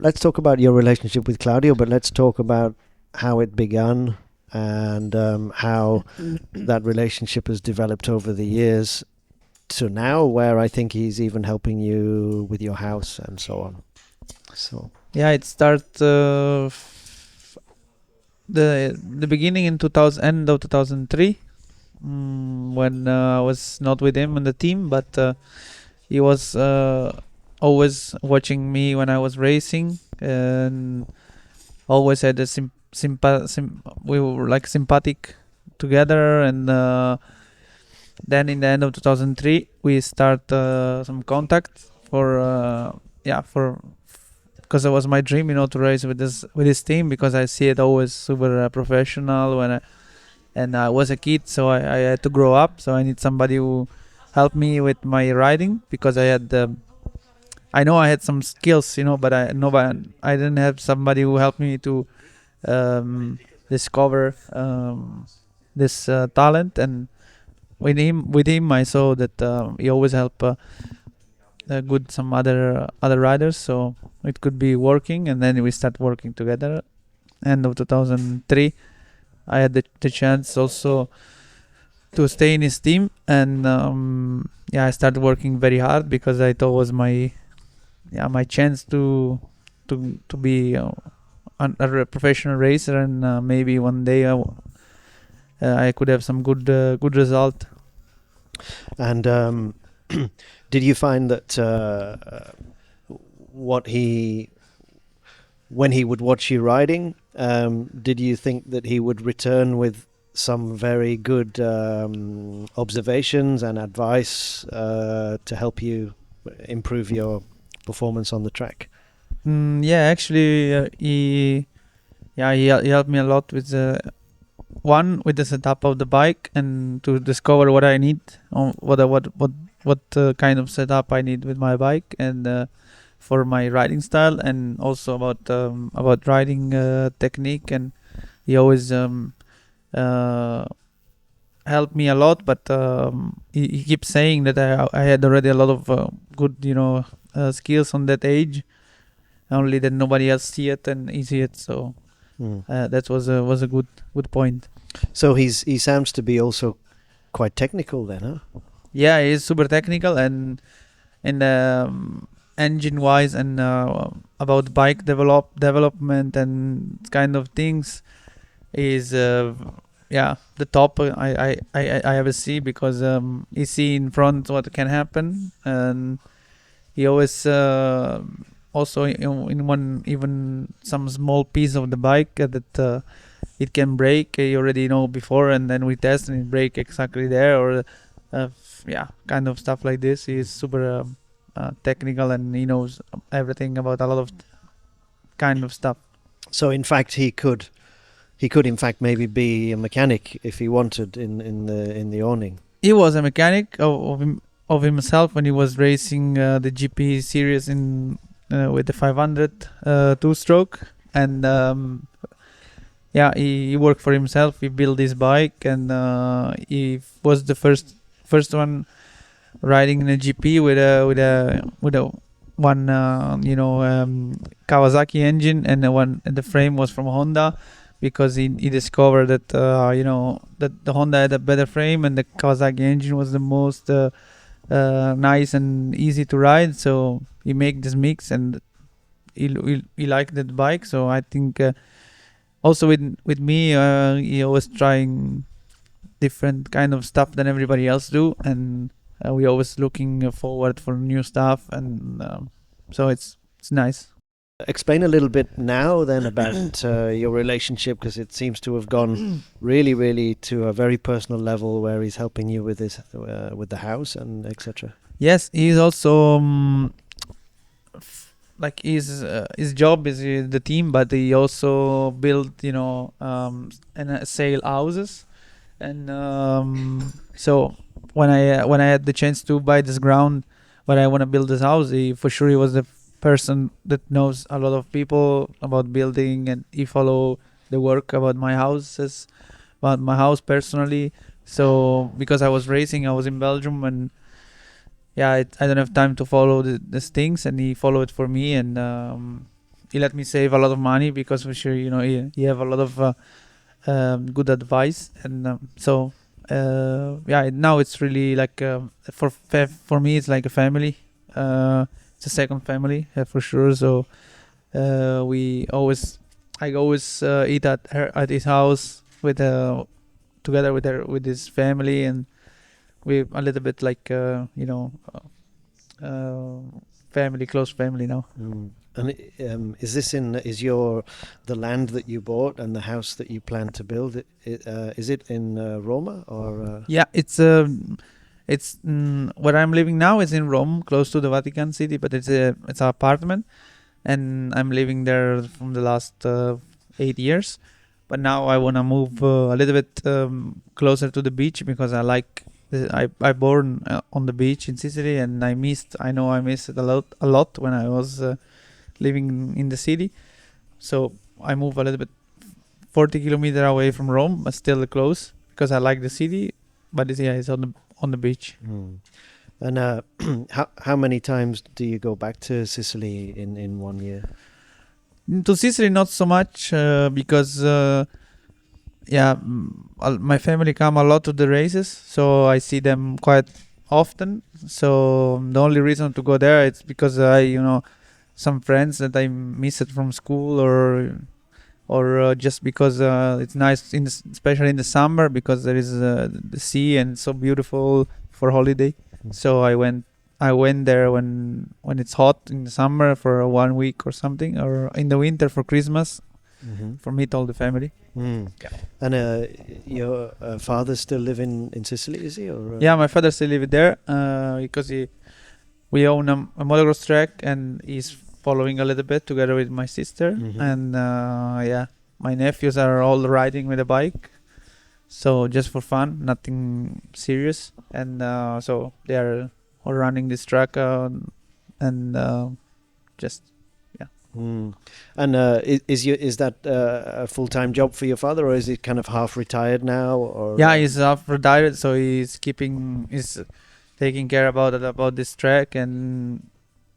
let's talk about your relationship with Claudio, but let's talk about how it began and how that relationship has developed over the years to now, where I think he's even helping you with your house and so on. So Yeah, it started the beginning in 2000, end of 2003, when I was not with him on the team, but he was always watching me when I was racing, and always had a we were like sympathetic together. And then in the end of 2003 we start some contact for for because it was my dream, to race with this team, because I see it always super professional and I was a kid, so I had to grow up, so I need somebody who helped me with my riding, because I know I had some skills, but I didn't have somebody who helped me to discover this talent. And with him I saw that he always helped good some other riders, so it could be working. And then we start working together. End of 2003 I had the chance also to stay in his team. And I started working very hard, because I thought it was my chance to be a professional racer, and maybe one day I could have some good result. and did you find that when he would watch you riding, did you think that he would return with some very good observations and advice to help you improve your performance on the track? Actually, he helped me a lot with with the setup of the bike, and to discover what I need, what kind of setup I need with my bike, and for my riding style, and also about riding technique. And he always helped me a lot. But he keeps saying that I had already a lot of good skills on that age, only that nobody else see it and he see it. So that was a good point. So he sounds to be also quite technical then, huh? Yeah, he's super technical, and engine wise, and about bike development and kind of things, is the top I ever see, because he see in front what can happen. And he always also in one, even some small piece of the bike that it can break, you already know before, and then we test and it break exactly there, or kind of stuff like this. He's super technical, and he knows everything about a lot of kind of stuff. So in fact he could in fact maybe be a mechanic if he wanted in the awning. He was a mechanic of himself when he was racing the GP series in with the 500 two-stroke. And he worked for himself. He built his bike, and he was the first one riding in a GP with a one Kawasaki engine, and the frame was from Honda, because he discovered that that the Honda had a better frame, and the Kawasaki engine was the most nice and easy to ride. So he make this mix, and he liked that bike. So I think also with me, he always trying different kind of stuff than everybody else do, and we always looking forward for new stuff, and so it's nice. Explain a little bit now then about your relationship, because it seems to have gone really, really to a very personal level, where he's helping you with this, with the house and etc. Yes, he's also like his job is the team, but he also built and sale houses. And so when I had the chance to buy this ground where I want to build this house, he was the person that knows a lot of people about building, and he follow the work about my house personally. So because I was racing, I was in Belgium, and I don't have time to follow these things, and he followed it for me. And he let me save a lot of money because for sure, he have a lot of good advice, and now it's really like for me it's like a family. It's a second family for sure. So we always I always eat at his house with together with his family, and we a little bit like family, close family now. And is the land that you bought and the house that you plan to build? Is it in Roma or? Yeah, it's where I'm living now is in Rome, close to the Vatican City, but it's an apartment, and I'm living there from the last 8 years. But now I wanna move a little bit closer to the beach because I like. I born on the beach in Sicily, and I missed it a lot when I was living in the city. So I move a little bit 40 kilometers away from Rome, but still close because I like the city. But it's on the beach. And how many times do you go back to Sicily in 1 year? To Sicily, not so much because my family come a lot to the races, so I see them quite often. So the only reason to go there it's because some friends that I missed from school, or just because it's nice especially in the summer because there is the sea and it's so beautiful for holiday. So I went there when it's hot in the summer for 1 week or something, or in the winter for Christmas. For meet all the family. And your father still live in Sicily, is he? Or Yeah, my father still live there because we own a motocross track, and he's following a little bit together with my sister. And my nephews are all riding with a bike, so just for fun, nothing serious. And so they are all running this track and just. And is that a full-time job for your father, or is he kind of half retired now? Or yeah, he's half retired, so he's taking care about this track, and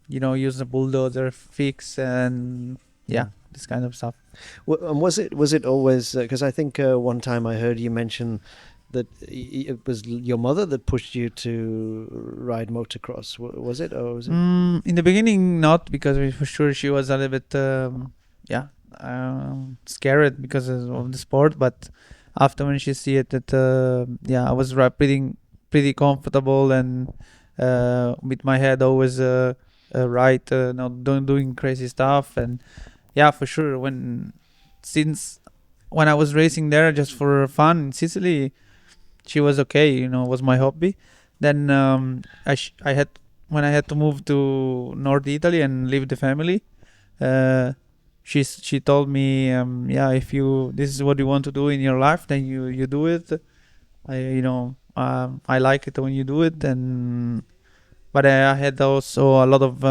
use the bulldozer, fix, and this kind of stuff. And was it always because I think one time I heard you mention that it was your mother that pushed you to ride motocross. Was it, or was it? In the beginning, not, because for sure she was a little bit scared because of the sport. But after when she see it, that I was pretty comfortable, and with my head always right, not doing crazy stuff. And for sure, since when I was racing there just for fun in Sicily, she was okay, was my hobby. Then I had when I had to move to North Italy and leave the family, she told me, if this is what you want to do in your life, then you do it. I like it when you do it. But I had also a lot of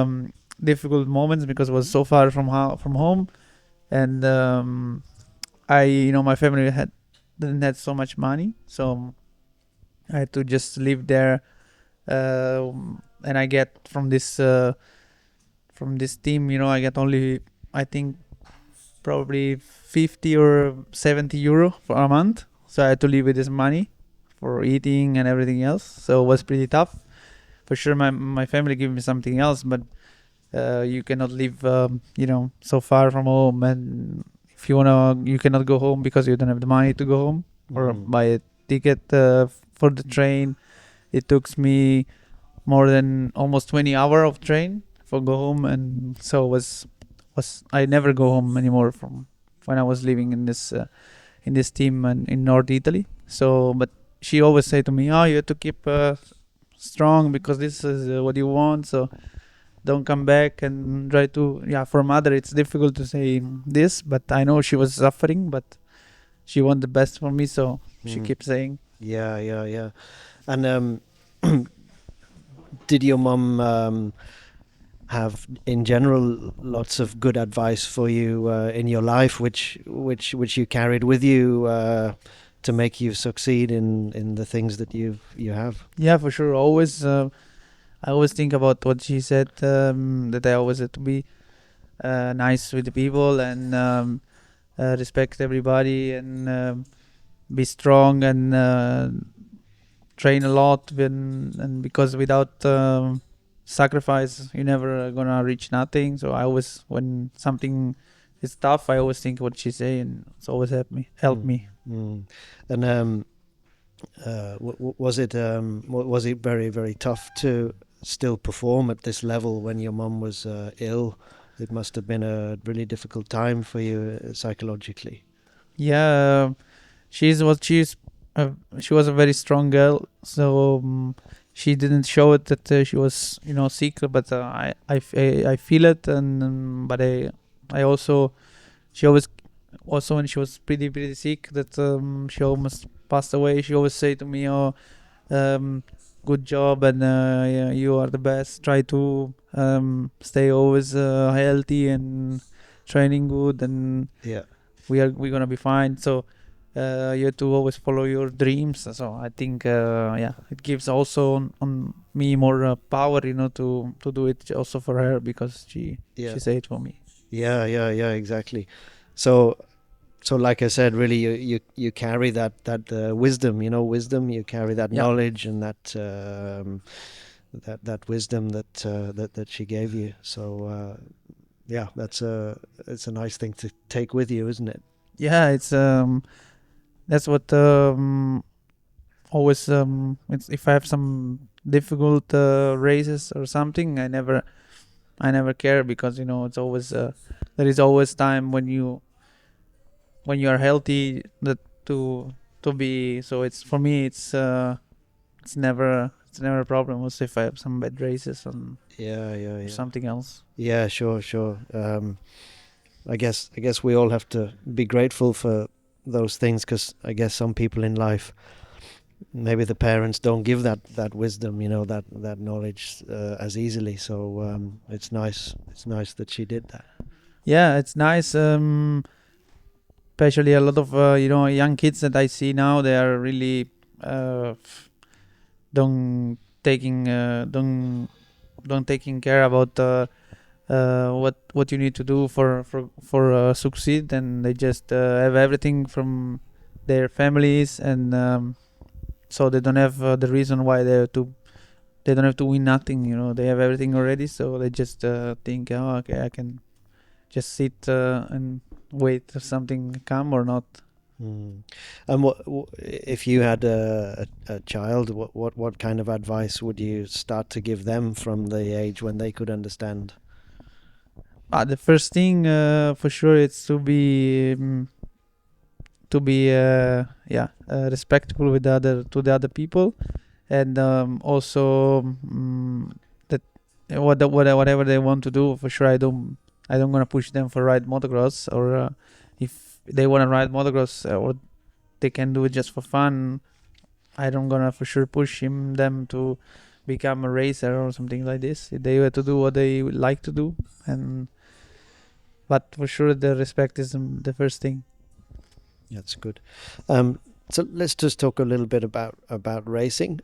difficult moments because it was so far from home, and my family didn't have so much money, so I had to just live there, and I get from this team, I get only, I think, probably 50 or 70 euro for a month. So I had to live with this money for eating and everything else. So it was pretty tough. For sure, my family gave me something else, but you cannot live, so far from home, and if you cannot go home because you don't have the money to go home or buy a ticket for the train. It took me more than almost 20 hours of train for go home, and so was I never go home anymore from when I was living in this team and in North Italy. So, but she always say to me, "Oh, you have to keep strong because this is what you want. So don't come back and try to." Yeah, for mother, it's difficult to say this, but I know she was suffering, but she want the best for me, so she keeps saying. Yeah. And did your mum have, in general, lots of good advice for you in your life, which you carried with you to make you succeed in the things that you have? Yeah, for sure. I always think about what she said, that I always had to be nice with the people, and respect everybody, and be strong, and train a lot. And because without sacrifice, you're never gonna reach nothing. So I always, when something is tough, I always think what she say, and it's always help me. And was it very, very tough to still perform at this level when your mum was ill? It must have been a really difficult time for you psychologically. Yeah, uh, she was a very strong girl, so she didn't show it that she was, sick, but I feel it. And but I also, she always, also when she was pretty sick, that she almost passed away, she always say to me, "Oh, um, good job, and yeah, you are the best. Try to stay always healthy and training good, and Yeah. we're gonna be fine." So you have to always follow your dreams. So I think yeah, it gives also on me more power, to do it also for her, because she said it for me. Yeah, exactly. So like I said, really, you carry that wisdom, wisdom. You carry that knowledge and that wisdom that she gave you. So yeah, it's a nice thing to take with you, isn't it? Yeah, it's that's what always it's, if I have some difficult races or something, I never care, because it's always there is always time when you are healthy, that to be. So it's, for me, it's never a problem also if I have some bad races on Yeah. something else. Yeah, sure. I guess we all have to be grateful for those things, because I guess some people in life, maybe the parents don't give that wisdom, that knowledge as easily. So it's nice that she did that. Yeah, it's nice. Especially a lot of young kids that I see now, they are really don't taking don't taking care about what you need to do for succeed, and they just have everything from their families, and so they don't have the reason why they don't have to win nothing. They have everything already, so they just think, oh, okay, I can just sit and wait if something come or not. And if you had a child, what kind of advice would you start to give them from the age when they could understand? The first thing, for sure, it's to be respectful with the other people, and also that whatever they want to do, for sure, I don't gonna push them for ride motocross, or if they want to ride motocross, or they can do it just for fun. I don't gonna for sure push them to become a racer or something like this. They have to do what they like to do, and but for sure the respect is the first thing. That's good. So let's just talk a little bit about racing.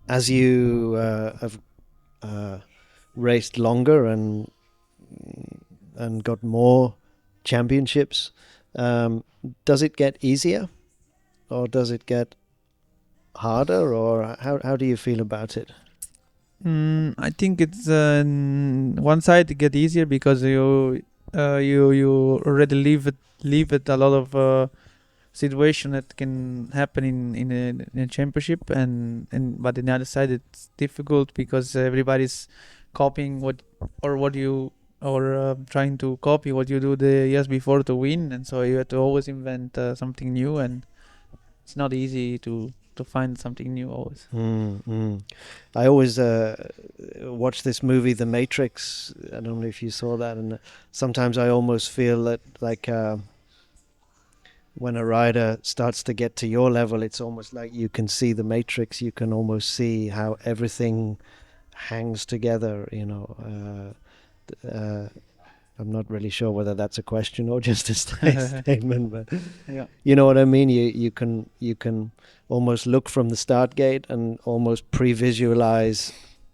As you have raced longer and got more championships, does it get easier, or does it get harder, or how do you feel about it? I think it's one side to get easier, because you already live with a lot of situation that can happen in a championship, and but on the other side it's difficult, because everybody's copying what you, or trying to copy what you do the years before to win, and so you have to always invent something new, and it's not easy to find something new always. I always watch this movie, The Matrix. I don't know if you saw that, and sometimes I almost feel that, like, when a rider starts to get to your level, it's almost like you can see the Matrix. You can almost see how everything hangs together. I'm not really sure whether that's a question or just a statement, but Yeah. you know what I mean. You can almost look from the start gate and almost pre-visualize.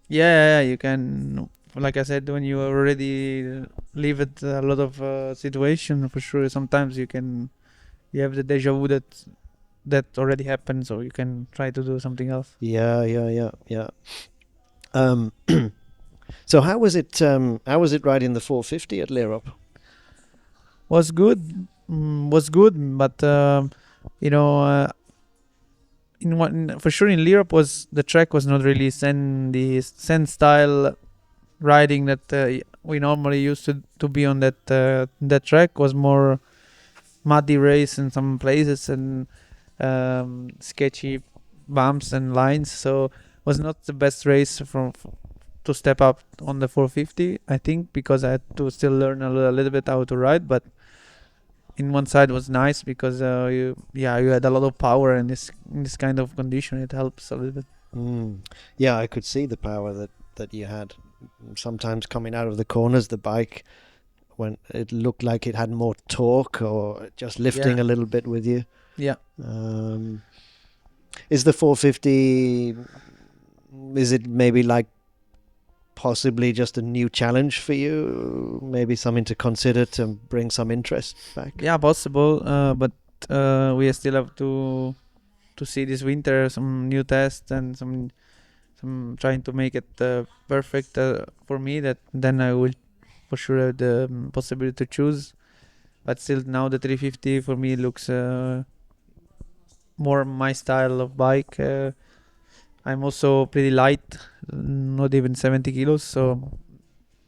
Yeah, you can like I said, when you already live it a lot of situation, for sure, sometimes you have the deja vu that already happened, so you can try to do something else. Yeah. Um, so how was it? How was it riding the 450 at Lierop? Was good, but you know, for sure in Europe was the track was not really sand style riding that we normally used to be on that track. Was more muddy race in some places and sketchy bumps and lines, so was not the best race to step up on the 450, I think, because I had to still learn a little bit how to ride. But in one side was nice because you had a lot of power in this kind of condition. It helps a little bit. Yeah, I could see the power that you had. Sometimes coming out of the corners, the bike, when it looked like it had more torque or just lifting a little bit with you. Yeah. Is the 450? Is it maybe like possibly just a new challenge for you? Maybe something to consider to bring some interest back. Yeah, possible. But we still have to see this winter some new tests and some trying to make it perfect for me. That then I will for sure have the possibility to choose. But still, now the 350 for me looks more my style of bike. I'm also pretty light, not even 70 kilos, so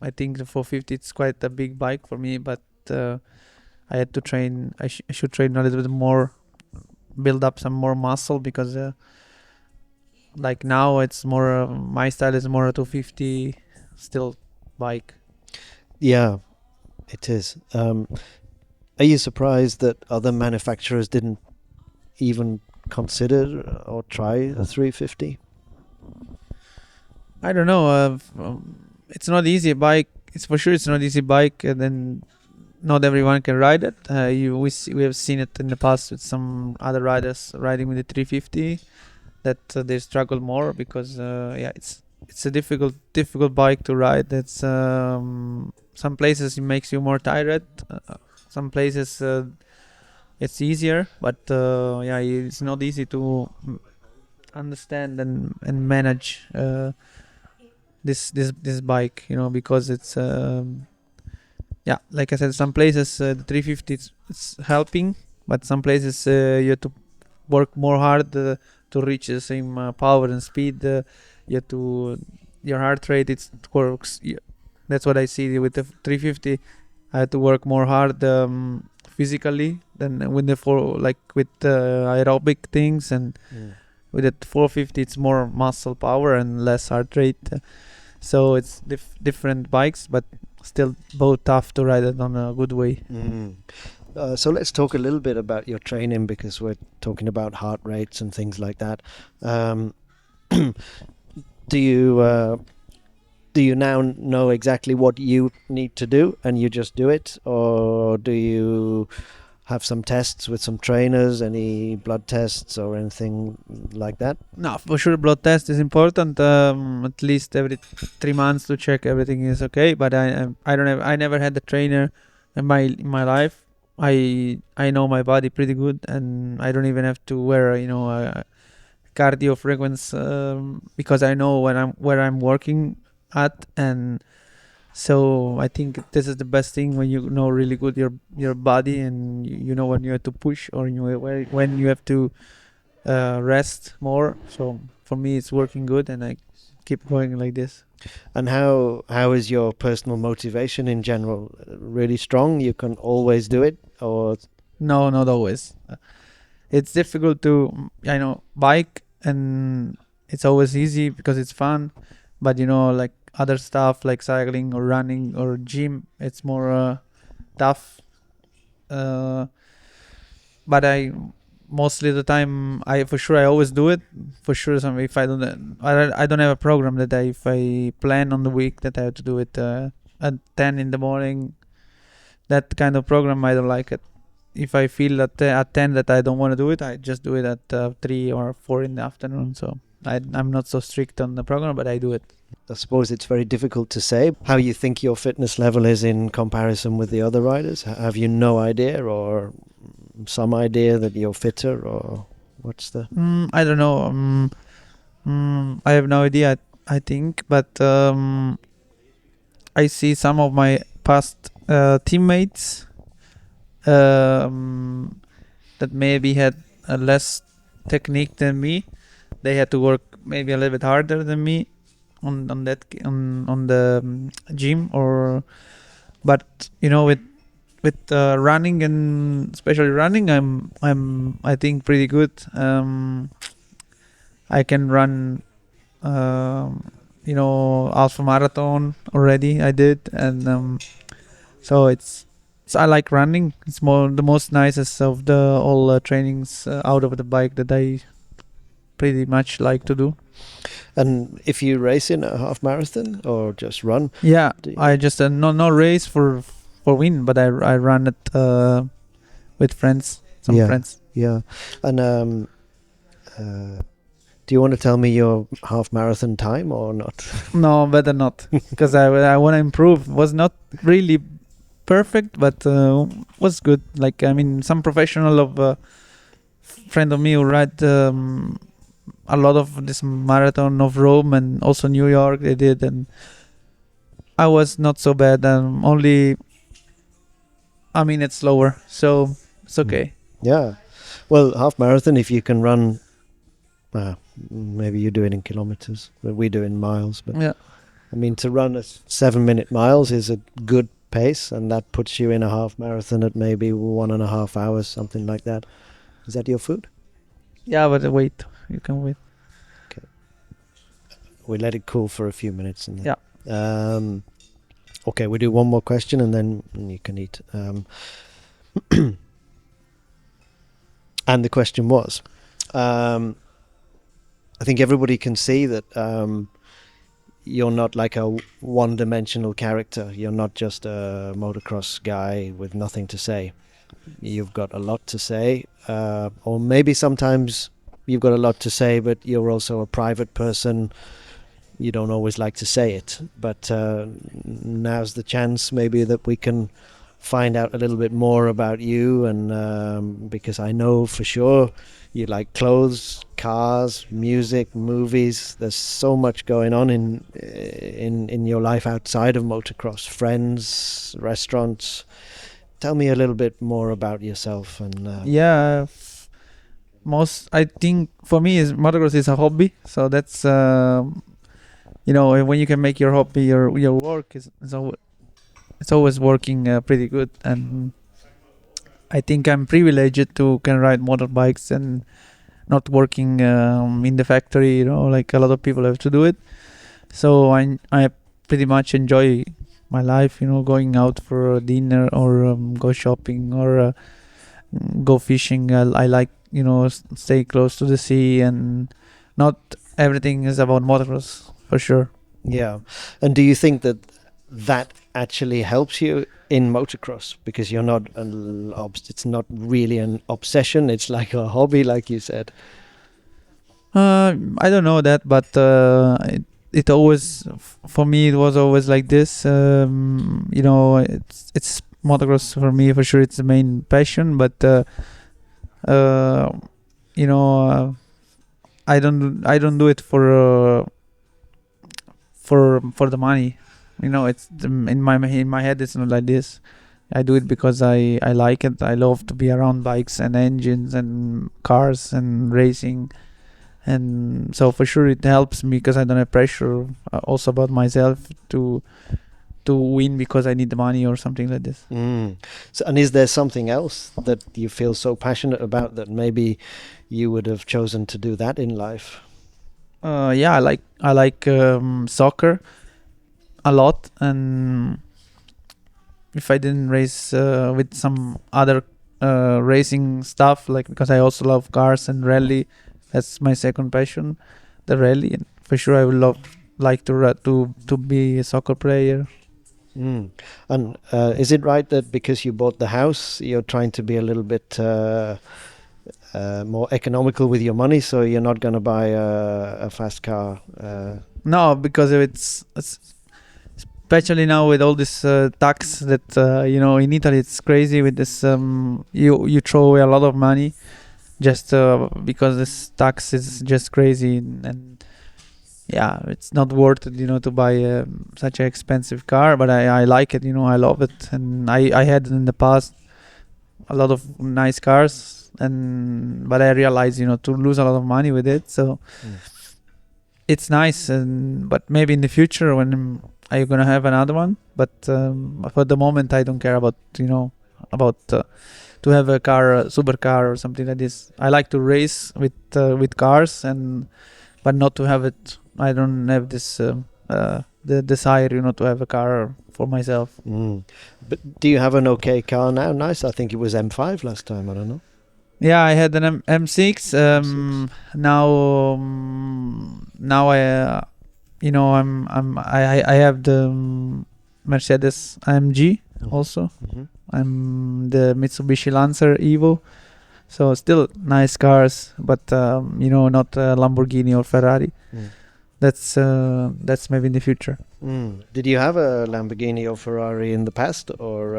I think the 450 is quite a big bike for me. But I had to train. I should train a little bit more, build up some more muscle because like now it's more my style is more a 250 still bike. Yeah, it is. Are you surprised that other manufacturers didn't even consider or try a 350? I don't know. It's not easy bike. It's for sure it's not easy bike, and then not everyone can ride it. We have seen it in the past with some other riders riding with the 350 that they struggle more because it's a difficult bike to ride. It's some places it makes you more tired. Some places it's easier, but it's not easy to understand and manage this bike, because it's like I said, some places the 350 it's helping, but some places you have to work more hard to reach the same power and speed. You have to your heart rate it works. That's what I see with the 350. I had to work more hard physically than with the with aerobic things, and with the 450 it's more muscle power and less heart rate. So it's different bikes, but still both tough to ride it on a good way. So let's talk a little bit about your training, because we're talking about heart rates and things like that. Do you now know exactly what you need to do and you just do it, or do you have some tests with some trainers, any blood tests or anything like that? No, for sure blood test is important, at least every 3 months to check everything is okay. But I never had a trainer in my life. I know my body pretty good, and I don't even have to wear a cardio frequency, because I know where I'm working at. And so I think this is the best thing, when you know really good your body, and you know when you have to push, or when you have to rest more. So for me it's working good, and I keep going like this. And how is your personal motivation in general? Really strong? You can always do it, or No, not always. It's difficult to bike, and it's always easy because it's fun. But like other stuff like cycling or running or gym, it's more tough. But I mostly the time I always do it. For sure, if I don't have a program that if I plan on the week that I have to do it at 10 in the morning, that kind of program I don't like it. If I feel at 10 that I don't want to do it, I just do it at 3 or 4 in the afternoon. So I'm not so strict on the program, but I do it. I suppose it's very difficult to say how you think your fitness level is in comparison with the other riders. Have you no idea, or some idea that you're fitter, or what's the? I don't know. I have no idea. I think, but I see some of my past teammates that maybe had a less technique than me. They had to work maybe a little bit harder than me on the gym, or but with running, and especially running, I think pretty good. I can run half a marathon already. I did, and so I like running. It's the most nicest of the all trainings out of the bike that I pretty much like to do. And if you race in a half marathon or just run, Yeah, do you- I just no race for win, but I run it with friends, some Yeah. friends. yeah, and do you want to tell me your half marathon time or not? No, better not, because I want to improve. Was not really perfect, but was good. Like, I mean, some professional of friend of me who ride a lot of this marathon of Rome and also New York. They did, and I was not so bad. Only, I mean, it's slower, so it's okay. Yeah. Well, half marathon, if you can run, maybe you do it in kilometers, but we do it in miles. But Yeah. I mean, to run 7 minute miles is a good pace, and that puts you in a half marathon at maybe 1.5 hours, something like that. Is that your food? Yeah, but wait, you can wait. We let it cool for a few minutes. And then, Yeah. Okay, we do one more question and then you can eat. And the question was, I think everybody can see that you're not like a one-dimensional character. You're not just a motocross guy with nothing to say. You've got a lot to say, or maybe sometimes you've got a lot to say, but you're also a private person. You don't always like to say it, but now's the chance maybe that we can find out a little bit more about you, and because I know for sure you like clothes, cars, music, movies. There's so much going on in your life outside of motocross, friends, restaurants. Tell me a little bit more about yourself. And Yeah. Most, I think, for me, is motocross is a hobby. So that's when you can make your hobby your work, it's always working pretty good. And I think I'm privileged to can ride motorbikes and not working in the factory, like a lot of people have to do it. So I pretty much enjoy my life, going out for dinner, or go shopping, or go fishing. I like, stay close to the sea, and not everything is about motocross, for sure. yeah, and do you think that actually helps you in motocross, because you're not it's not really an obsession, it's like a hobby, like you said? I don't know that, but it always, for me, it was always like this. It's motocross for me, for sure. It's the main passion, but uh, you know, uh, I don't do it for the money. It's in my head. It's not like this. I do it because I like it. I love to be around bikes and engines and cars and racing. And so for sure it helps me, because I don't have pressure also about myself to win because I need the money or something like this. So, and is there something else that you feel so passionate about that maybe you would have chosen to do that in life? Yeah, I like soccer a lot, and if I didn't race with some other racing stuff, like, because I also love cars and rally, that's my second passion, the rally. And for sure I would like to be a soccer player. And is it right that because you bought the house, you're trying to be a little bit more economical with your money, so you're not going to buy a fast car. No, because it's especially now with all this tax that in Italy it's crazy with this. You throw away a lot of money just because this tax is just crazy, and yeah, it's not worth it, to buy such an expensive car. But I like it, I love it, and I had in the past a lot of nice cars, and but I realized, to lose a lot of money with it. So it's nice, and but maybe in the future when I'm gonna have another one. But for the moment, I don't care about about to have a car, a supercar or something like this. I like to race with cars, and but not to have it. I don't have this the desire, to have a car for myself. But do you have an okay car now? Nice. I think it was M5 last time. I don't know. Yeah, I had an M6. Now I have the Mercedes AMG also. I'm the Mitsubishi Lancer Evo. So still nice cars, but not Lamborghini or Ferrari. That's maybe in the future. Did you have a Lamborghini or Ferrari in the past, or?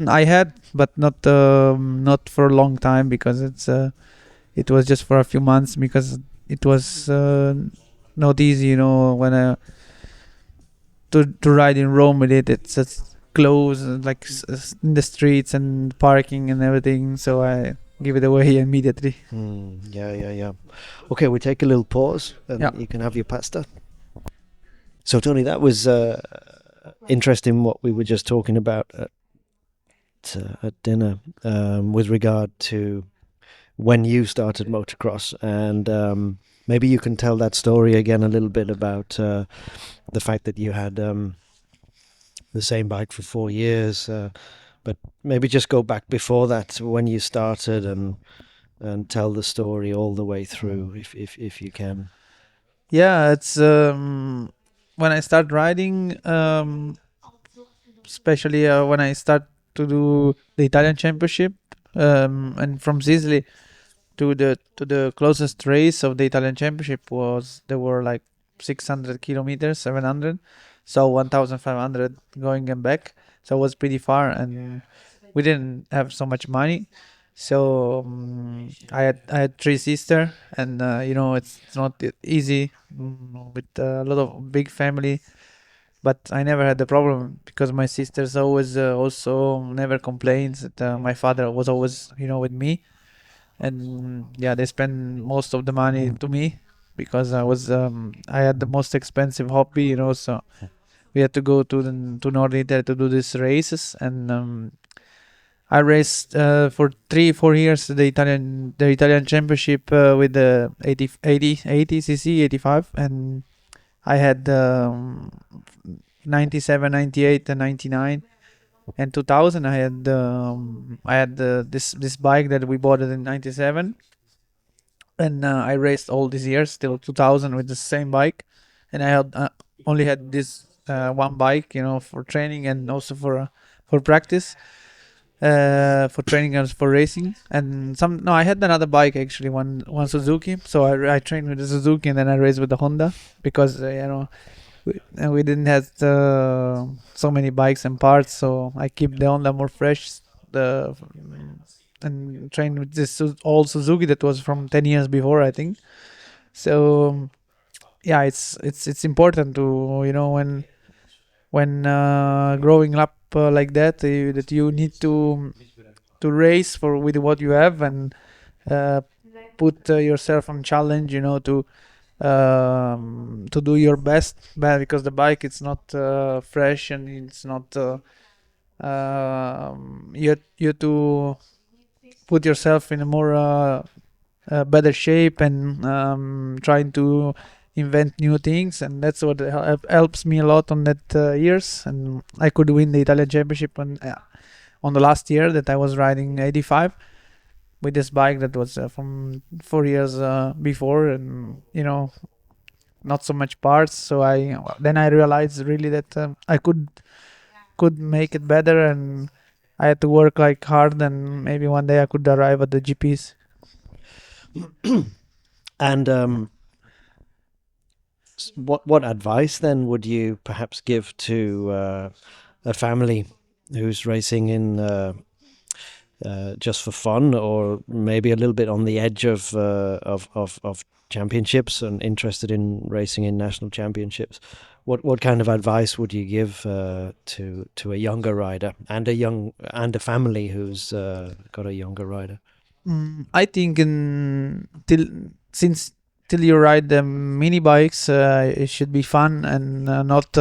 I had, but not for a long time, because it was just for a few months, because it was not easy, when to ride in Rome with it. It's just close, like in the streets and parking and everything. So I give it away immediately. Yeah. Okay, we take a little pause, and you can have your pasta. So Tony, that was interesting what we were just talking about at dinner with regard to when you started motocross, and maybe you can tell that story again a little bit about the fact that you had the same bike for 4 years, but maybe just go back before that, when you started, and tell the story all the way through, if you can. Yeah, it's when I start riding, especially when I start to do the Italian Championship, and from Sicily to the closest race of the Italian Championship there were like 600 kilometers, 700, so 1,500 going and back. So it was pretty far, and we didn't have so much money. So I had three sisters, and it's not easy with a lot of big family. But I never had the problem, because my sisters always also never complained that my father was always with me, and yeah, they spend most of the money to me, because I had the most expensive hobby, so we had to go to North Italy to do these races, and I raced for 3-4 years the Italian Championship with the 80 cc 85, and I had 97, 98, and 99, and 2000. I had this bike that we bought it in 97, and I raced all these years till 2000 with the same bike, and I had only had this one bike, for training, and also for practice, for training and for racing. And I had another bike, actually, one Suzuki. So I trained with the Suzuki, and then I raced with the Honda, because we didn't have so many bikes and parts, so I keep the Honda more fresh, and trained with this old Suzuki that was from 10 years before, I think. So yeah, it's important to, when growing up like that, that you need to race with what you have, and put yourself on challenge, to do your best, because the bike, it's not fresh, and it's not you to put yourself in a more better shape, and trying to invent new things, and that's what helps me a lot on that years. And I could win the Italian Championship on the last year that I was riding 85 with this bike that was from 4 years before, and not so much parts. So I realized really that I could make it better, and I had to work like hard, and maybe one day I could arrive at the GPs. And what advice then would you perhaps give to a family who's racing in just for fun, or maybe a little bit on the edge of championships and interested in racing in national championships? What kind of advice would you give to a younger rider and a family who's got a younger rider? I think since till you ride the mini bikes, it should be fun and not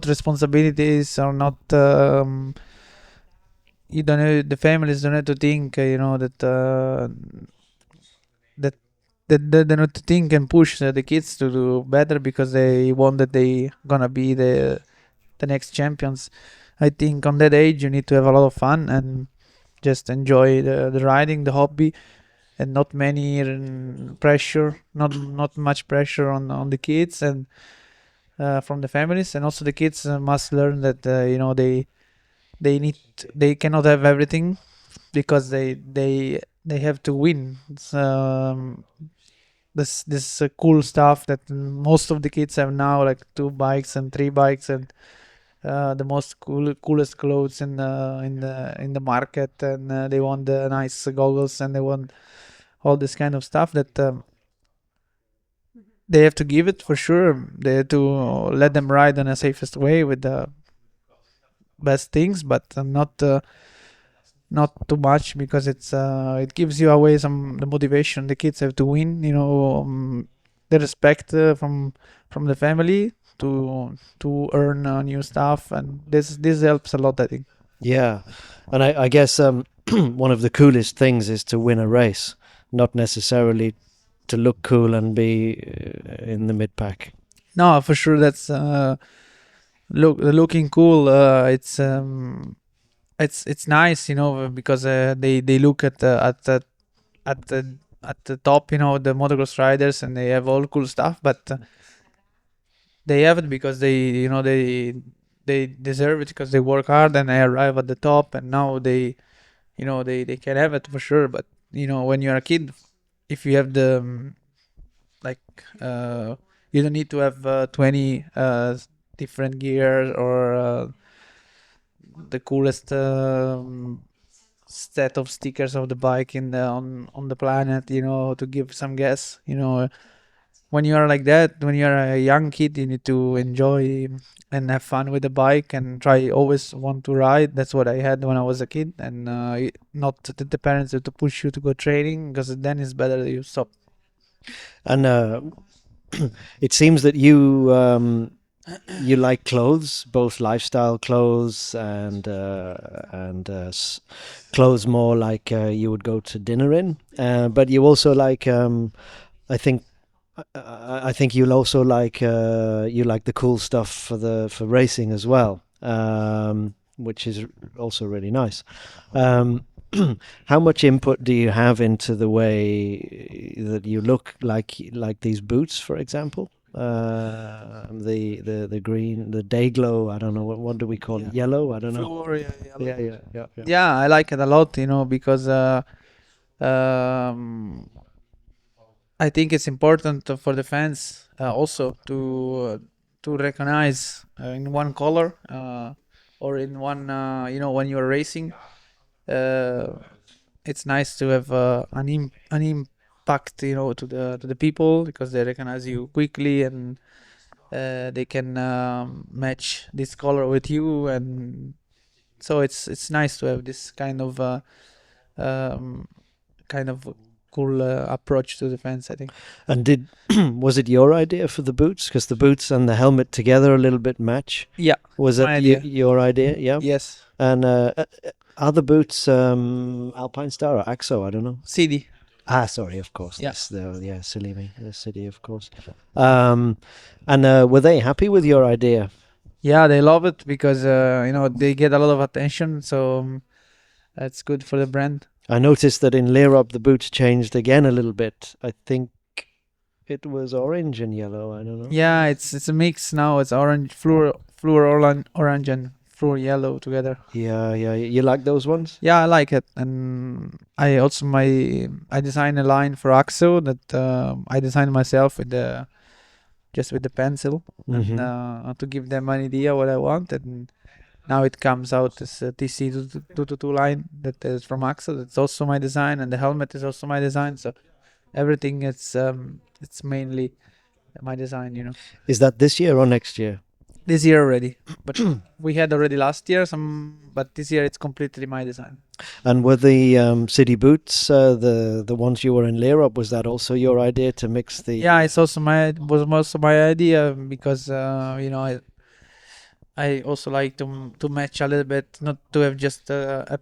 responsibilities or not. You don't know, the families don't have to think. That they not to think and push the kids to do better because they want that they gonna be the next champions. I think on that age you need to have a lot of fun and just enjoy the riding, the hobby, and not many pressure, not much pressure on the kids and from the families, and also the kids must learn that they need they cannot have everything because they have to win. This cool stuff that most of the kids have now, like 2 bikes and 3 bikes and the most coolest clothes in the market, and they want the nice goggles and they want all this kind of stuff that they have to give it for sure. They have to let them ride in a safest way with the best things, but not too much because it gives you away some the motivation. The kids have to win, the respect from the family to earn new stuff, and this helps a lot, I think. Yeah, and I guess one of the coolest things is to win a race, not necessarily to look cool and be in the mid pack. No, for sure, that's looking cool. It's nice, because they look at the top, the motocross riders, and they have all cool stuff, but they have it because they deserve it because they work hard and they arrive at the top, and now they can have it for sure. But when you're a kid, if you have the like you don't need to have 20 different gears or the coolest set of stickers of the bike on the planet, to give some gas. When you are like that, when you are a young kid, you need to enjoy and have fun with the bike and try always want to ride. That's what I had when I was a kid, and not the parents have to push you to go training, because then it's better that you stop. And it seems that you like clothes, both lifestyle clothes and clothes more like you would go to dinner in. But you also like, I think, I think you'll also like you like the cool stuff for racing as well, which is also really nice. Um, how much input do you have into the way that you look, like these boots, for example? The green, the day glow. I don't know what do we call it? Yellow. I don't know. Floor, yeah, Yeah. yeah, I like it a lot, because um, I think it's important for the fans also to recognize in one color or in one, when you're racing. Uh, it's nice to have an impact, to the people, because they recognize you quickly, and they can match this color with you, and so it's nice to have this um, kind of cool approach to the fans, I think. And was it your idea for the boots? Because the boots and the helmet together a little bit match. Yeah, Was my it idea. your idea? Yeah. Yes, And are the boots Alpine Star or Axo? I don't know. CD. Sorry, of course. Yeah. Yeah, silly me. The city, of course. And were they happy with your idea? Yeah, they love it because they get a lot of attention, so that's good for the brand. I noticed that in Leerop the boots changed again a little bit. I think it was orange and yellow. I don't know. Yeah, it's a mix now. It's orange, fluor orange, and fluor yellow together. Yeah, yeah. You like those ones? Yeah, I like it, and I designed a line for Axo that I designed myself with the just with the pencil, and Mm-hmm. to give them an idea what I want, and now it comes out as a TC 222 line that is from Axo. That's also my design, and the helmet is also my design. So everything it's mainly my design, you know. Is that this year or next year? This year already, but we had already last year but this year it's completely my design. And were the city boots the ones you were in Leroy? Was that also your idea to mix the? Yeah, it's also my idea because I also like to match a little bit, not to have just a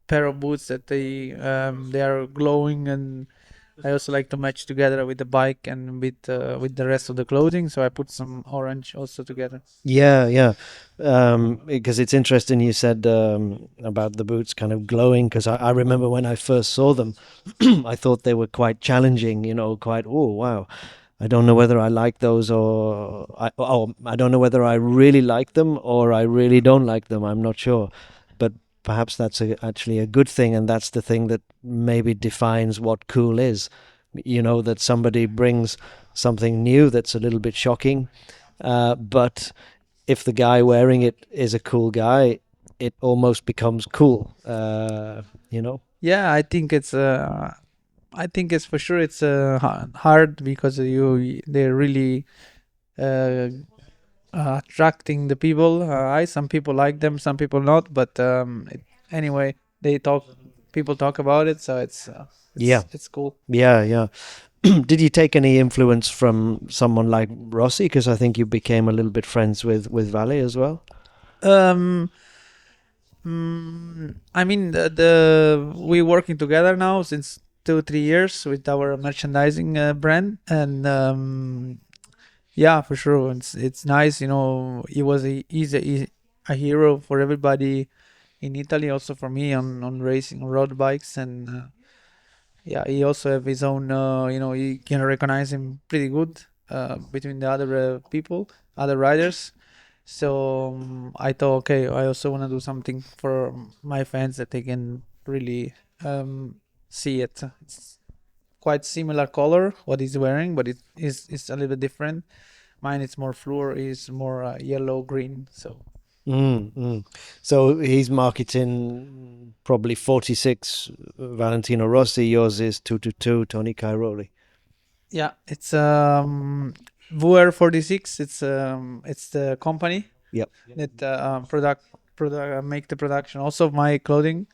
pair of boots that they are glowing, and I also like to match together with the bike and with the rest of the clothing. So I put some orange also together. Yeah, yeah. Because it's interesting you said about the boots kind of glowing. Because I remember when I first saw them, I thought they were quite challenging. You know, quite. Oh wow. I don't know whether I like those I don't know whether I really like them or I really don't like them. I'm not sure, but perhaps that's actually a good thing, and that's the thing that maybe defines what cool is. You know, that somebody brings something new that's a little bit shocking, but if the guy wearing it is a cool guy, it almost becomes cool. You know. Yeah, I think it's for sure it's hard because they're really uh, attracting the people. Some people like them, some people not. But anyway, people talk about it, so Yeah, it's cool. yeah, yeah. Did you take any influence from someone like Rossi? Because I think you became a little bit friends with Valley as well. Um, I mean, we working together now since 2 3 years with our merchandising brand, and yeah, for sure, it's nice. You know, he's a hero for everybody in Italy, also for me on racing on road bikes, and yeah, he also have his own. You can recognize him pretty good between the other people, other riders. So I thought, okay, I also want to do something for my fans that they can really see it. It's quite similar color what he's wearing, but it's a little bit different. Mine is more fluor, is more yellow green. So So he's marketing probably 46 Valentino Rossi. Yours is 222 Tony Cairoli. yeah, it's Vuer 46. It's the company Yep. that product make the production also of my clothing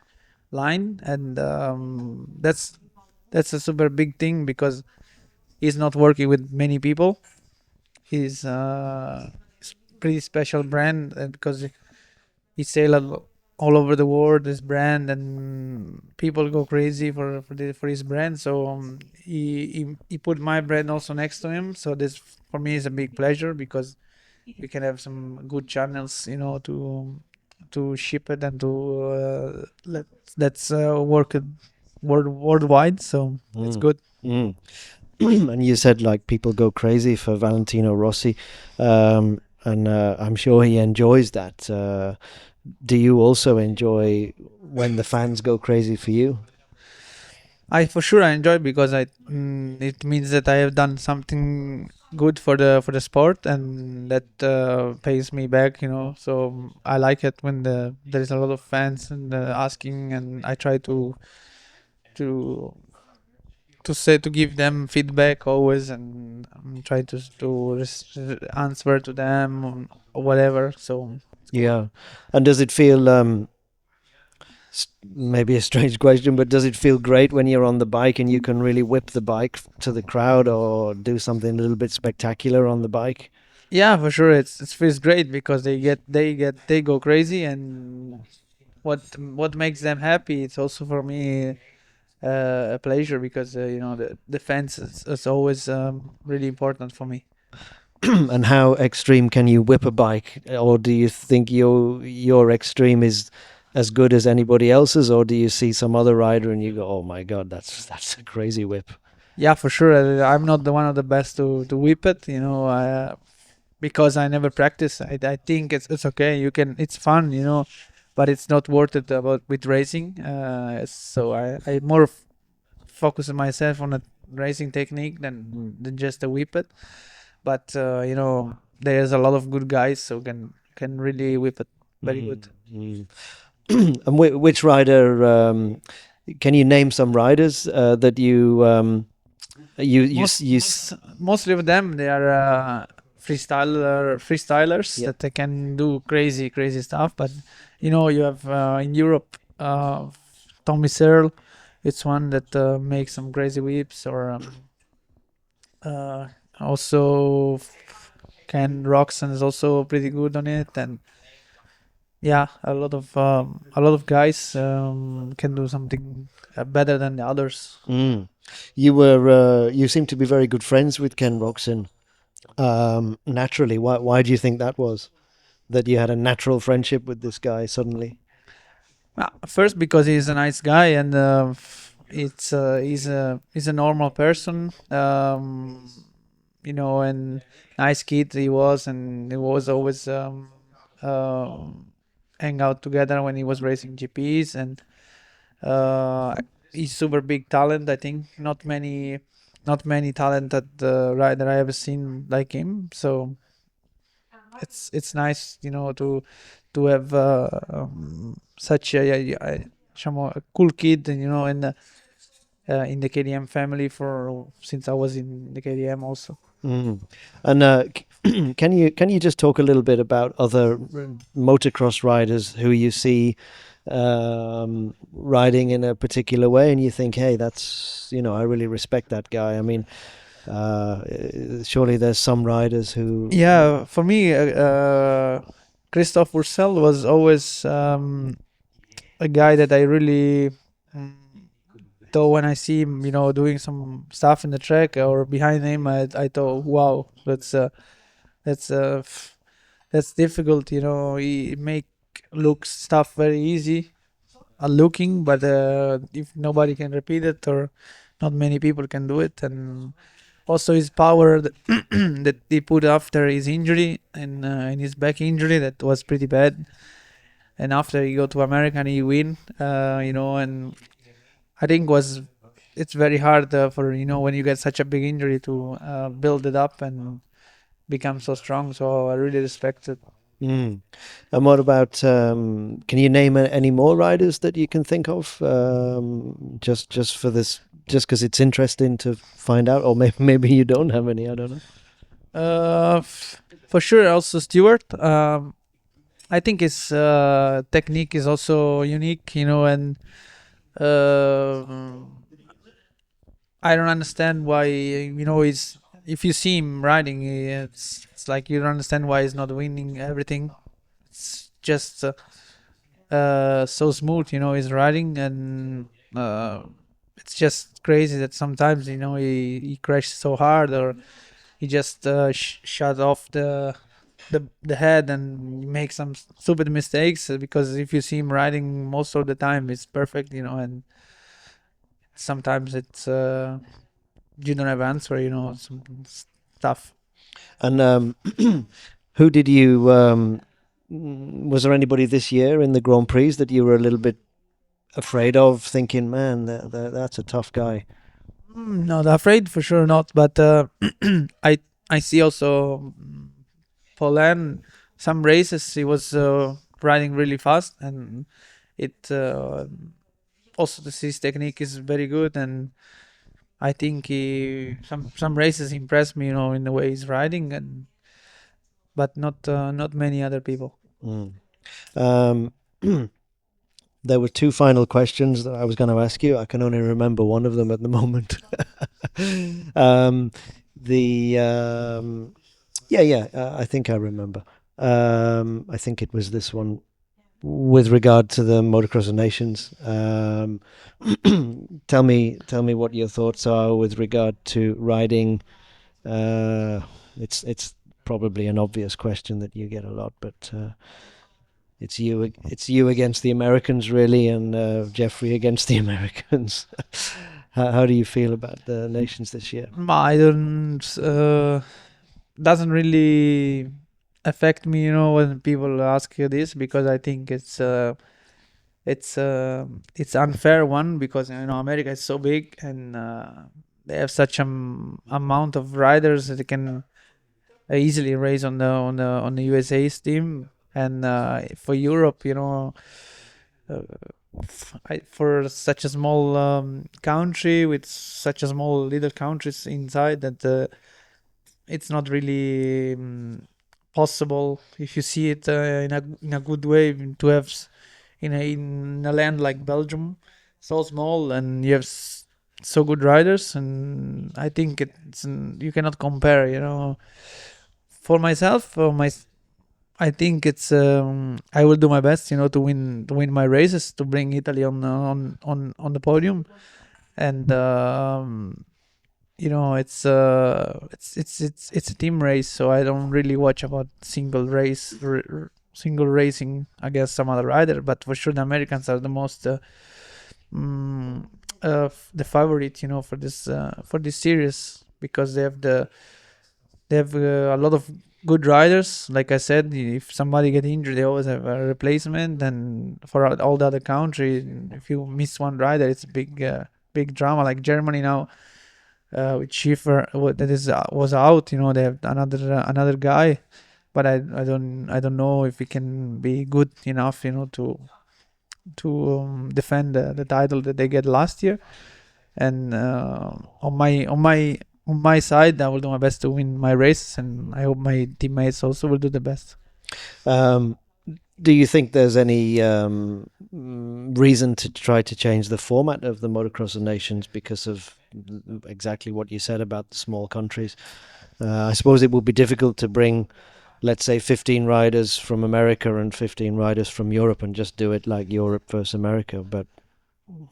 line, and that's a super big thing because he's not working with many people. He's pretty special brand, and because he sail all over the world this brand, and people go crazy for his brand. So he put my brand also next to him. So this for me is a big pleasure because we can have some good channels, to ship it and to let's work it worldwide. So it's Mm. good. Mm. And you said like people go crazy for Valentino Rossi, and I'm sure he enjoys that. Do you also enjoy when the fans go crazy for you? I for sure I enjoy because it means that I have done something good for the sport, and that pays me back. So I like it when there is a lot of fans and asking, and I try to to give them feedback always, and try to answer to them or whatever. So it's cool. Yeah. And does it feel maybe a strange question, but does it feel great when you're on the bike and you can really whip the bike to the crowd or do something a little bit spectacular on the bike? Yeah, for sure. It feels great because they go crazy, and what makes them happy. It's also for me a pleasure because the fans is always really important for me. And how extreme can you whip a bike, or do you think your extreme is as good as anybody else's, or do you see some other rider and you go, oh my god, that's a crazy whip? Yeah, for sure. I'm not the one of the best to whip it. because I never practice. I think it's okay. It's fun, but it's not worth it about with racing. So I more focus myself on a racing technique than just a whip it. But there's a lot of good guys who can really whip it very good. And which rider? Can you name some riders that Mostly of them they are freestylers Yeah. that they can do crazy stuff. But you have in Europe Tommy Searle. It's one that makes some crazy whips, or uh, also Ken Roxon is also pretty good on it, and yeah, a lot of guys can do something better than the others. You seem to be very good friends with Ken Roxon. Naturally, why do you think that was? That you had a natural friendship with this guy suddenly? First, because he's a nice guy, and he's a normal person, and nice kid he was, and he was always uh, hang out together when he was racing GPs, and uh, he's super big talent. I think not many talented rider I ever seen like him. So it's nice, to have such a cool kid, and in the KDM family for since I was in the KDM also. And can you just talk a little bit about other motocross riders who you see riding in a particular way, and you think, hey, that's I really respect that guy. I mean, surely there's some riders who. Yeah, for me, Christoph Ursel was always a guy that I really. Though when I see him, doing some stuff in the track or behind him, I thought, wow, that's that's difficult. He make look stuff very easy, looking, but if nobody can repeat it, or not many people can do it, and also his power that, that he put after his injury and in his back injury that was pretty bad, and after he go to America and he win, and I think it's very hard for when you get such a big injury to build it up and become so strong. So I really respect it. And what about? Can you name any more riders that you can think of? Just for this, just because it's interesting to find out, or maybe you don't have any. I don't know. For sure, also Stewart. I think his technique is also unique, and uh, I don't understand why he's. If you see him riding, it's like you don't understand why he's not winning everything. It's just so smooth, he's riding, and it's just crazy that sometimes he crashes so hard, or he just shut off the head and make some stupid mistakes, because if you see him riding most of the time it's perfect, and sometimes it's you don't have answer, some stuff. And who did you? Was there anybody this year in the Grand Prix that you were a little bit afraid of, thinking, man, that's a tough guy? Not afraid, for sure not, but I see also Polan, some races he was riding really fast, and it also his technique is very good, and I think some races impress me, in the way he's riding, but not many other people. Um, there were two final questions that I was going to ask you. I can only remember one of them at the moment. I think I remember. I think it was this one with regard to the Motocross of Nations. Tell me what your thoughts are with regard to riding. It's probably an obvious question that you get a lot, but it's you against the Americans, really, and Jeffrey against the Americans. How do you feel about the nations this year? I don't doesn't really affect me, when people ask you this, because I think it's unfair one, because America is so big, and they have such amount of riders that they can easily race on the USA's team. And for Europe, uh, for such a small country, with such a small little countries inside, that it's not really possible, if you see it in a good way, to have in a land like Belgium, so small, and you have so good riders. And I think you cannot compare. For myself, I think it's I will do my best, to win my races, to bring Italy on the podium. And it's a team race, so I don't really watch about single racing against some other rider. But for sure, the Americans are the most mm, the favorite, for this series, because they have a lot of good riders. Like I said, if somebody get injured, they always have a replacement. And for all the other country, if you miss one rider, it's a big drama. Like Germany now, with Schiffer, that is was out. They have another guy, but I don't know if he can be good enough, to defend the title that they get last year. And on my side, I will do my best to win my race, and I hope my teammates also will do the best. Um, do you think there's any reason to try to change the format of the Motocross of Nations because of exactly what you said about the small countries? I suppose it will be difficult to bring, let's say, 15 riders from America and 15 riders from Europe and just do it like Europe versus America. But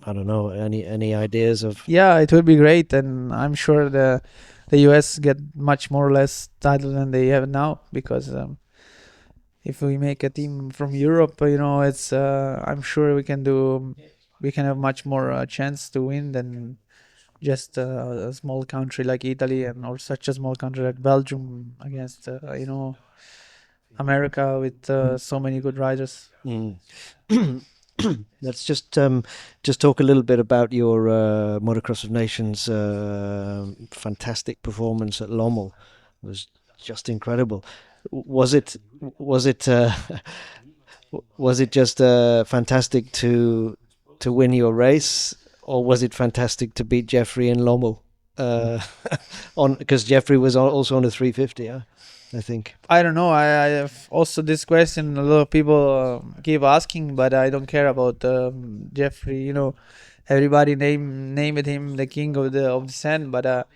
I don't know. Any ideas of? Yeah, it will be great, and I'm sure the US get much more or less title than they have now, because if we make a team from Europe, it's I'm sure we can have much more chance to win than just a small country like Italy, and or such a small country like Belgium against America with so many good riders. Mm. Let's just talk a little bit about your Motocross of Nations fantastic performance at Lommel. It was just incredible. Was it was it just fantastic to win your race, or was it fantastic to beat Jeffrey in Lommel? On because Jeffrey was also on a 350, yeah, I think. I don't know. I have also this question. A lot of people keep asking, but I don't care about Jeffrey. Everybody named him the king of the sand, but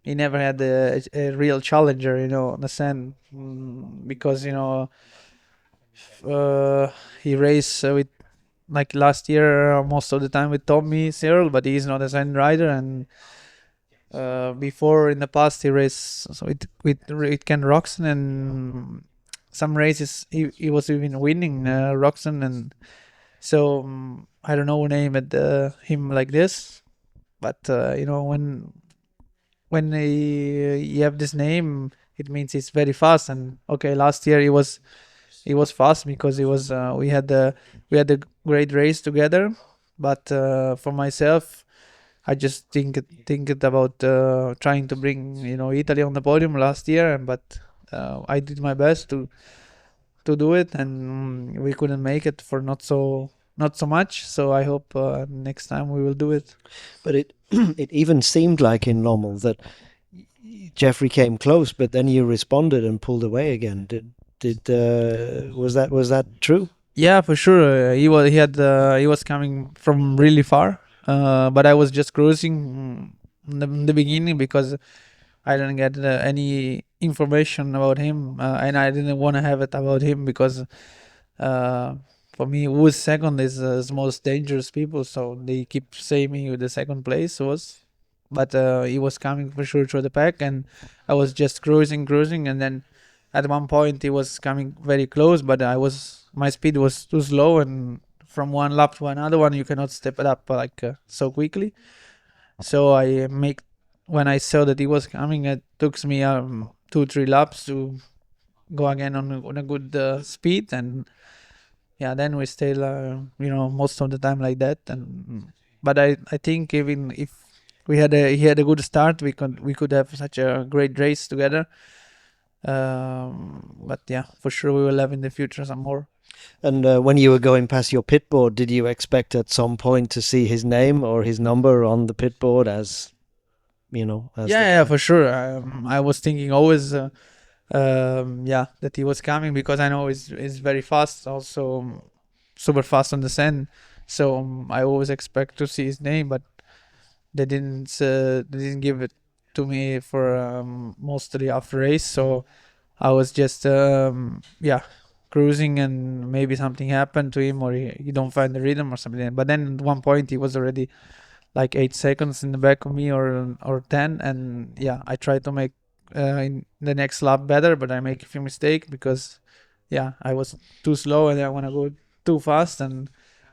he never had a real challenger. On the sand, because he raced with, like, last year, most of the time with Tommy Cyril, but he's not a sand rider. And before, in the past, he raced with Ken Roxon, and some races he was even winning Roxon. And so I don't know who named him like this, but when he have this name, it means he's very fast. And okay, last year he was fast, because we had a great race together. But for myself, I just think it about trying to bring Italy on the podium last year. But I did my best to do it, and we couldn't make it for not so much. So I hope next time we will do it. But it it even seemed like in Lommel that Jeffrey came close, but then you responded and pulled away again. Did was that true? Yeah, for sure. He was coming from really far, but I was just cruising in the beginning, because I didn't get any information about him, and I didn't want to have it about him, because uh, for me, who's second is the most dangerous people. So they keep saying me with the second place was, but he was coming for sure through the pack, and I was just cruising, and then at one point he was coming very close, but my speed was too slow, and from one lap to another one you cannot step it up like so quickly. So when I saw that he was coming, it 2-3 laps to go again on a good speed, and yeah, then we stay most of the time like that. And but I think even if he had a good start, we could have such a great race together. But yeah, for sure we will have in the future some more. And when you were going past your pit board, did you expect at some point to see his name or his number on the pit board as as the Yeah, guy? for sure. I was thinking always, yeah, that he was coming, because I know he's very fast, also super fast on the sand. So I always expect to see his name, but they didn't give it to me for mostly after race. So I was just yeah, cruising, and maybe something happened to him, or he don't find the rhythm or something. But then at one point he was already like 8 seconds in the back of me, or 10. And yeah, I tried to make in the next lap better, but I make a few mistakes, because yeah, I was too slow and I want to go too fast, and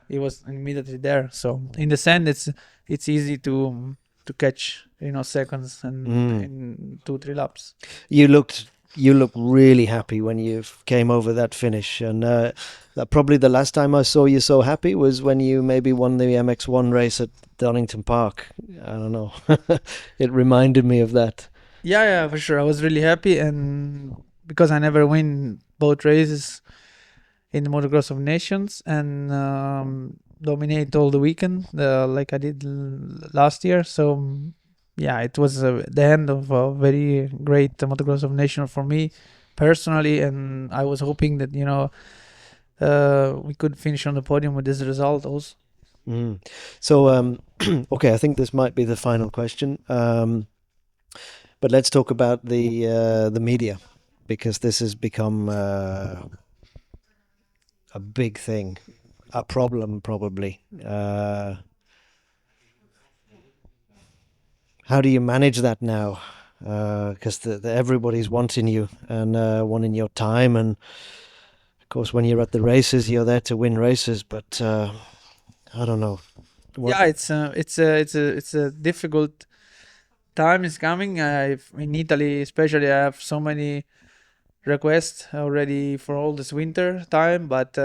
he was immediately there. So in the sand, it's easy to catch seconds and Mm. in 2-3 laps. You looked really happy when you came over that finish, and probably the last time I saw you so happy was when you maybe won the MX1 race at Donington Park. I don't know. It reminded me of that. Yeah, for sure. I was really happy, and because I never win both races in the Motocross of Nations, and dominate all the weekend like I did last year. So yeah, it was the end of a very great Motocross of Nations for me personally, and I was hoping that we could finish on the podium with this result also. Mm. So, okay, I think this might be the final question. But let's talk about the media, because this has become a big thing, a problem probably. How do you manage that now? Because everybody's wanting you and wanting your time, and of course, when you're at the races, you're there to win races. But I don't know. What? Yeah, it's a difficult time is coming. In Italy, especially, I have so many requests already for all this winter time, but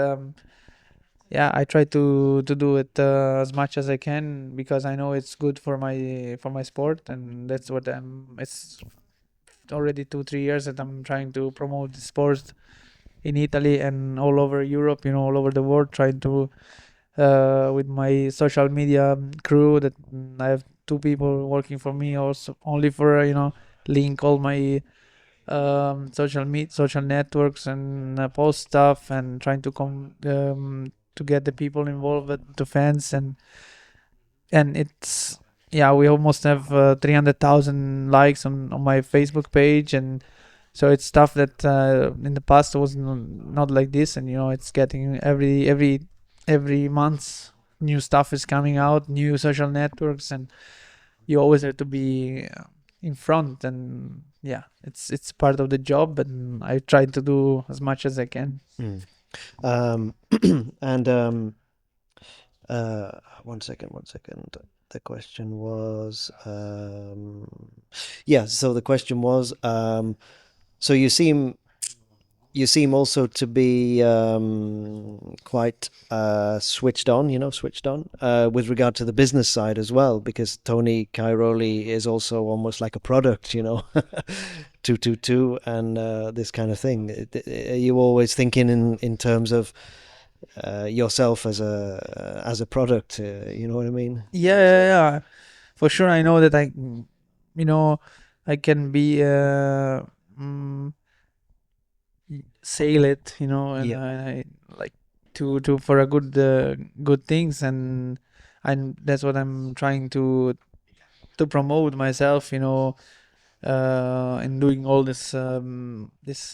yeah, I try to do it as much as I can, because I know it's good for my sport, and that's what it's already 2-3 years that I'm trying to promote the sport in Italy and all over Europe, all over the world, trying to with my social media crew, that I have two people working for me, also only for link all my social networks, and post stuff, and trying to get the people involved, the fans, and it's yeah, we almost have 300,000 likes on my Facebook page. And so it's stuff that in the past was not like this, and it's getting every month new stuff is coming out, new social networks, and you always have to be in front. And yeah, it's part of the job, and I try to do as much as I can. Mm. Um, and one second, one second. The question was, yeah. So the question was, so you seem also to be quite switched on, switched on with regard to the business side as well, because Tony Cairoli is also almost like a product, 222 and this kind of thing. Are you always thinking in terms of yourself as a product? You know what I mean? Yeah, for sure. I know that you know I can be mm, sail it, and Yeah. I like to for a good things. And that's what I'm trying to promote myself, in doing all this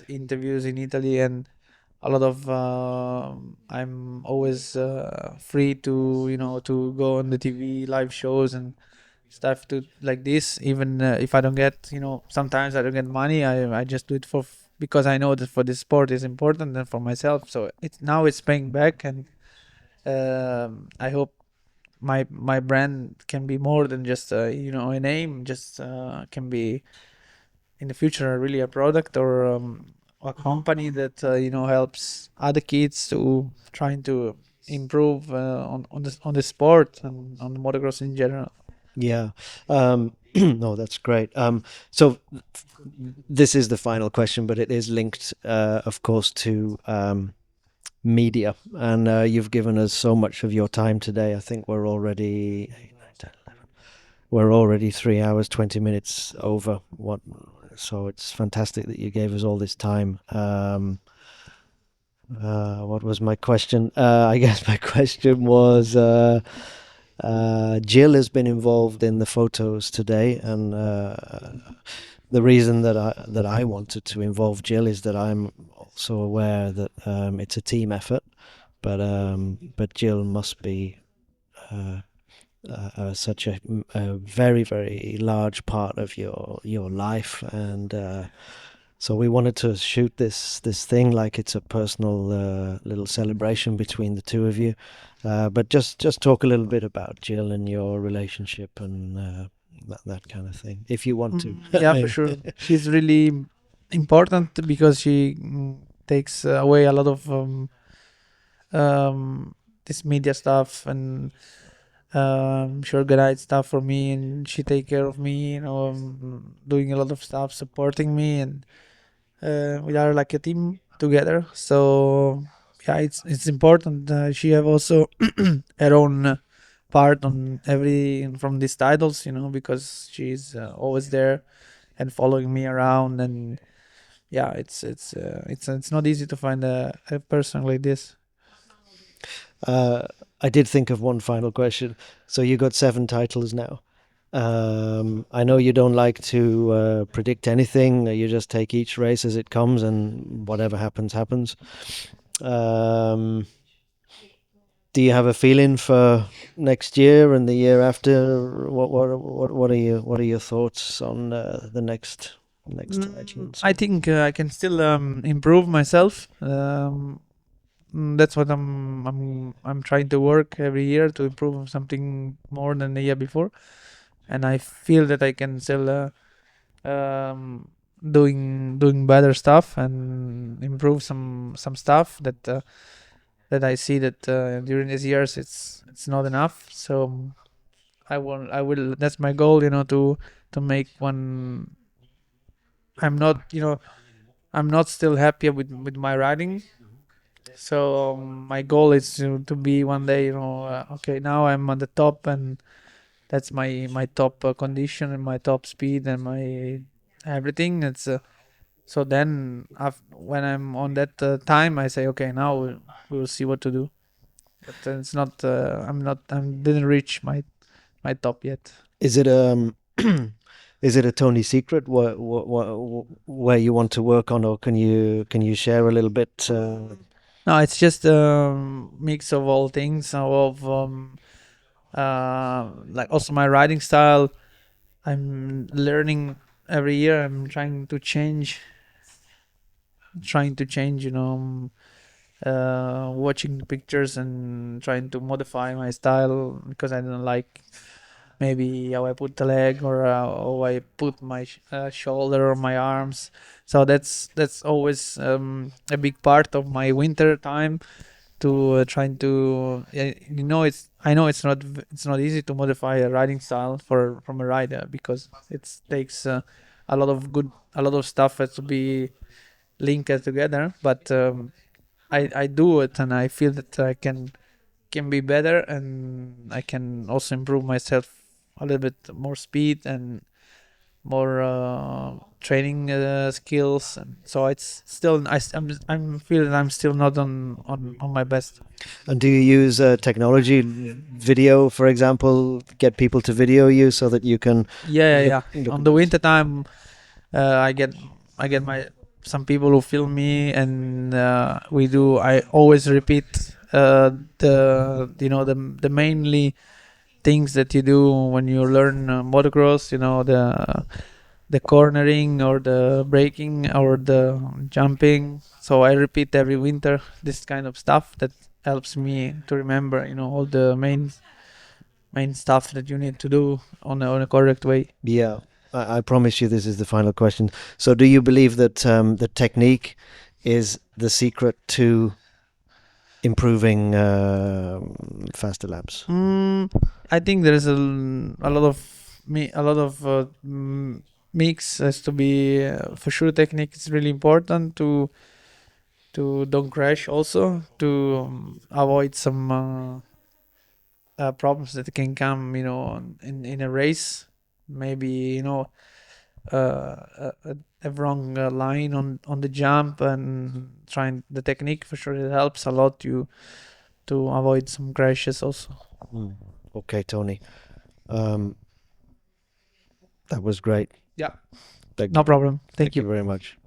interviews in Italy, and a lot of I'm always free to to go on the TV live shows and stuff to like this. Even if I don't get, sometimes I don't get money, I just do it because I know that for the sport is important, and for myself. So it's paying back. And I hope my brand can be more than just a name, just can be in the future really a product or a company that helps other kids to trying to improve on the sport and on the motocross in general. Yeah. No, that's great. So this is the final question, but it is linked, of course, to media. And you've given us so much of your time today. I think we're already 3 hours 20 minutes over. So it's fantastic that you gave us all this time. What was my question? I guess my question was. Jill has been involved in the photos today, and the reason that I wanted to involve Jill is that I'm also aware that it's a team effort, but Jill must be uh, such a very very large part of your life, and so we wanted to shoot this thing like it's a personal little celebration between the two of you. But just talk a little bit about Jill and your relationship and that kind of thing, if you want to. Yeah, for sure. She's really important because she takes away a lot of this media stuff, and she organized stuff for me, and she take care of me, doing a lot of stuff, supporting me, and we are like a team together. So yeah, it's important. She have also her own part on every from these titles, because she's always there and following me around. And yeah, it's not easy to find a person like this. I did think of one final question. So you got 7 titles now. I know you don't like to predict anything. You just take each race as it comes, and whatever happens, happens. Um, do you have a feeling for next year and the year after? What are your thoughts on the next titles? I think I can still improve myself. That's what I'm trying to work every year to improve something more than the year before, and I feel that I can still doing better stuff and improve some stuff that I see that during these years it's not enough. So I will that's my goal, to make one. I'm not still happy with my riding. So my goal is to be one day, okay, now I'm on the top, and that's my top condition and my top speed and my everything. It's so then when I'm on that time, I say, okay, now we'll see what to do. But it's not. I didn't reach my top yet. Is it is it a Tony secret where you want to work on, or can you share a little bit? No, it's just a mix of all things. Of like also my riding style. I'm learning every year. I'm trying to change. Watching the pictures and trying to modify my style because I don't like maybe how I put the leg or how I put my shoulder or my arms. So that's always a big part of my winter time to trying to it's I know it's not easy to modify a riding style from a rider because it takes a lot of stuff has to be linked together, but I do it and I feel that I can be better, and I can also improve myself a little bit more speed and more training skills. And so it's still I'm feeling I'm still not on my best. And do you use technology, video, for example, get people to video you so that you can Yeah. look On at the this? winter time, I get my some people who film me, and I always repeat the mainly things that you do when you learn motocross, the cornering or the braking or the jumping. So I repeat every winter this kind of stuff that helps me to remember, all the main stuff that you need to do on a correct way. Yeah. I promise you this is the final question. So do you believe that the technique is the secret to improving faster laps? I think there is a lot of mix has to be for sure. Technique is really important to don't crash, also to avoid some problems that can come, in a race. Maybe a wrong line on the jump, and trying the technique for sure it helps a lot to avoid some crashes also. Okay, Tony. That was great. Yeah, Thank no problem. Thank you you. very much.